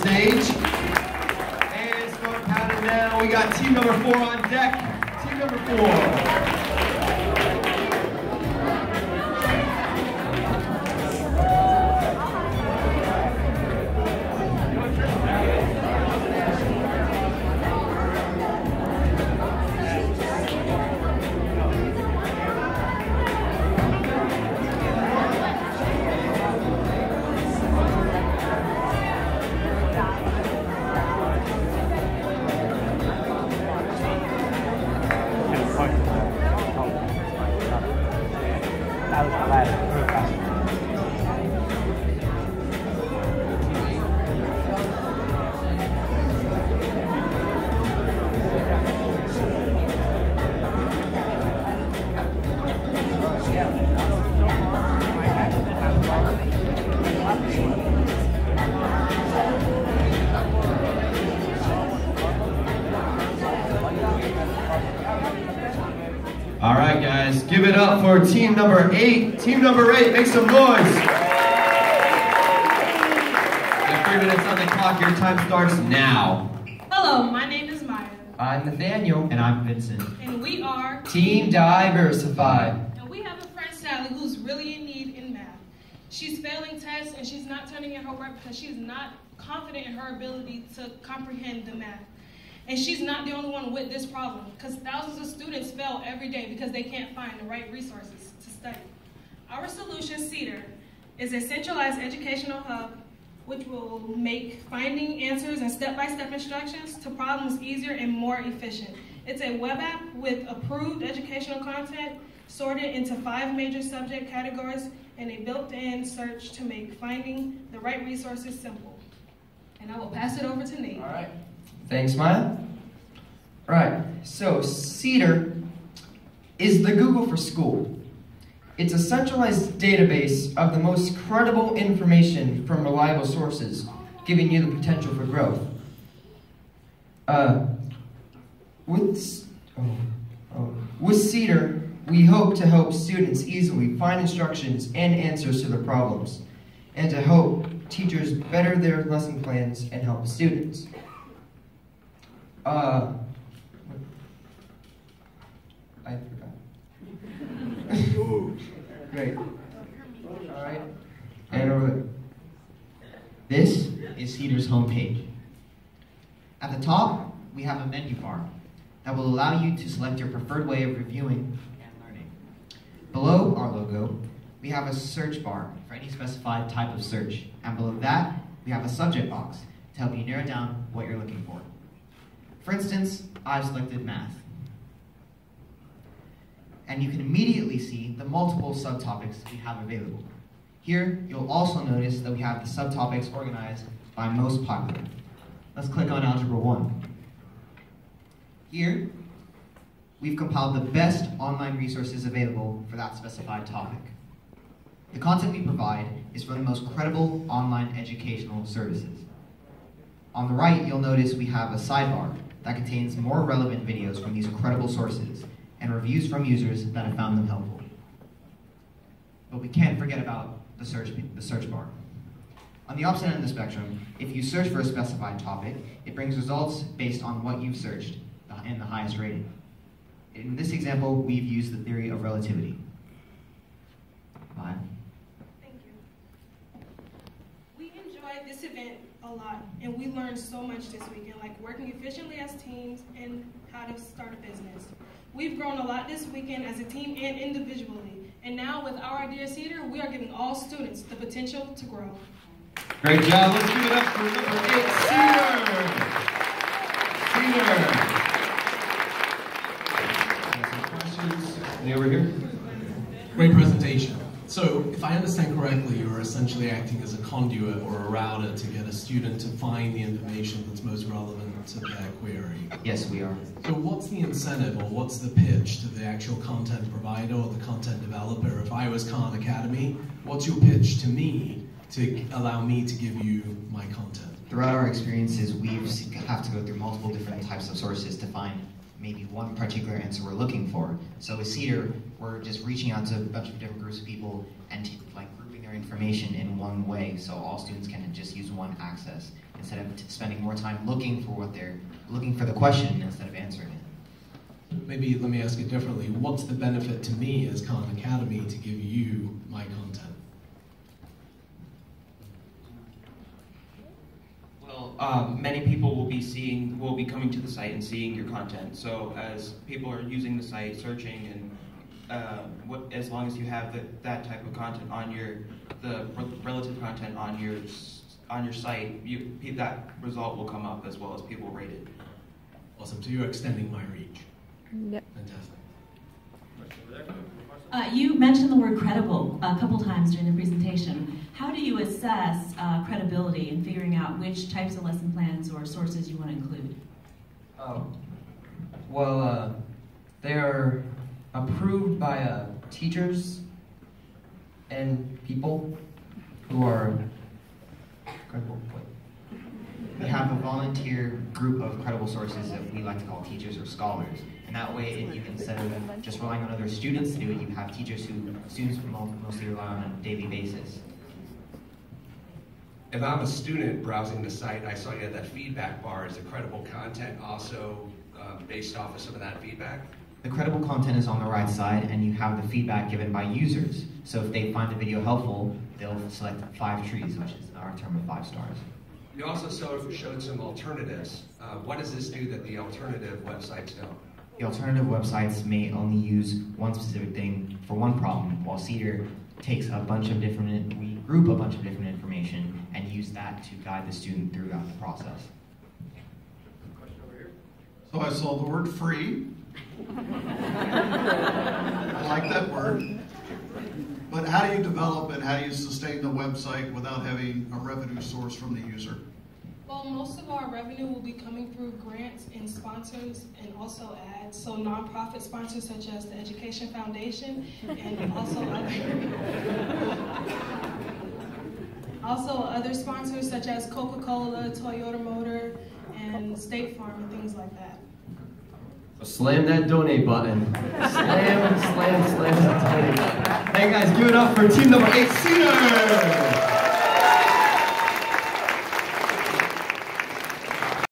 stage. And start counting down. We got team number 4 on deck. Team number 4. All right, guys, give it up for team number 8. Team number 8, make some noise. Got 3 minutes on the clock. Your time starts now. Hello, my name is Maya. I'm Nathaniel. And I'm Vincent. And we are Team Diversified. And we have a friend, Sally, who's really in need in math. She's failing tests and she's not turning in her work because she's not confident in her ability to comprehend the math. And she's not the only one with this problem, because thousands of students fail every day because they can't find the right resources to study. Our solution, Cedar, is a centralized educational hub which will make finding answers and step-by-step instructions to problems easier and more efficient. It's a web app with approved educational content sorted into 5 major subject categories and a built-in search to make finding the right resources simple. And I will pass it over to Nate. All right. Thanks, Maya. All right, so Cedar is the Google for school. It's a centralized database of the most credible information from reliable sources, giving you the potential for growth. With Cedar, we hope to help students easily find instructions and answers to their problems, and to help teachers better their lesson plans and help students. I forgot. Great. All right. And over there. This is Cedar's homepage. At the top, we have a menu bar that will allow you to select your preferred way of reviewing and learning. Below our logo, we have a search bar for any specified type of search. And below that, we have a subject box to help you narrow down what you're looking for. For instance, I've selected math. And you can immediately see the multiple subtopics we have available. Here, you'll also notice that we have the subtopics organized by most popular. Let's click on Algebra 1. Here, we've compiled the best online resources available for that specified topic. The content we provide is from the most credible online educational services. On the right, you'll notice we have a sidebar that contains more relevant videos from these credible sources and reviews from users that have found them helpful. But we can't forget about the search bar. On the opposite end of the spectrum, if you search for a specified topic, it brings results based on what you've searched and the highest rating. In this example, we've used the theory of relativity. Bye. Thank you. We enjoyed this event a lot, and we learned so much this weekend, like working efficiently as teams and how to start a business. We've grown a lot this weekend as a team and individually, and now with our idea Cedar, we are giving all students the potential to grow. Great job. Let's give it up for number 8, Cedar. Cedar. Any questions? Any over here? Great presentation. So, if I understand correctly, you're essentially acting as a conduit or a router to get a student to find the information that's most relevant to their query. Yes, we are. So what's the incentive or what's the pitch to the actual content provider or the content developer? If I was Khan Academy, what's your pitch to me to allow me to give you my content? Throughout our experiences, we have to go through multiple different types of sources to find maybe one particular answer we're looking for. So with Cedar, we're just reaching out to a bunch of different groups of people and grouping their their information in one way, so all students can just use one access instead of spending more time looking for the question instead of answering it. Maybe let me ask it differently. What's the benefit to me as Khan Academy to give you my content? Well, many people will be coming to the site and seeing your content. So as people are using the site, searching, and as long as you have that type of content on the relative content on your site, that result will come up as well as people rate it. Awesome. So you're extending my reach. Yep. Fantastic. You mentioned the word credible a couple times during the presentation. How do you assess credibility in figuring out which types of lesson plans or sources you want to include? Well, they are approved by teachers and people who are credible. We have a volunteer group of credible sources that we like to call teachers or scholars. And that way, instead of just relying on other students to do it, you have teachers who students mostly rely on a daily basis. If I'm a student browsing the site, I saw you had that feedback bar. Is the credible content also based off of some of that feedback? The credible content is on the right side, and you have the feedback given by users. So if they find the video helpful, they'll select 5 trees, which is our term of 5 stars. You also showed some alternatives. What does this do that the alternative websites don't? The alternative websites may only use one specific thing for one problem, while Cedar takes we group a bunch of different information and use that to guide the student throughout the process. Question over here. So I saw the word free. I like that word. But how do you develop and how do you sustain the website without having a revenue source from the user? Well, most of our revenue will be coming through grants and sponsors and also ads. So nonprofit sponsors such as the Education Foundation and also other sponsors such as Coca-Cola, Toyota Motor, and State Farm and things like that. Slam that donate button. Slam that donate button. Hey guys, give it up for team number 8, Cedar!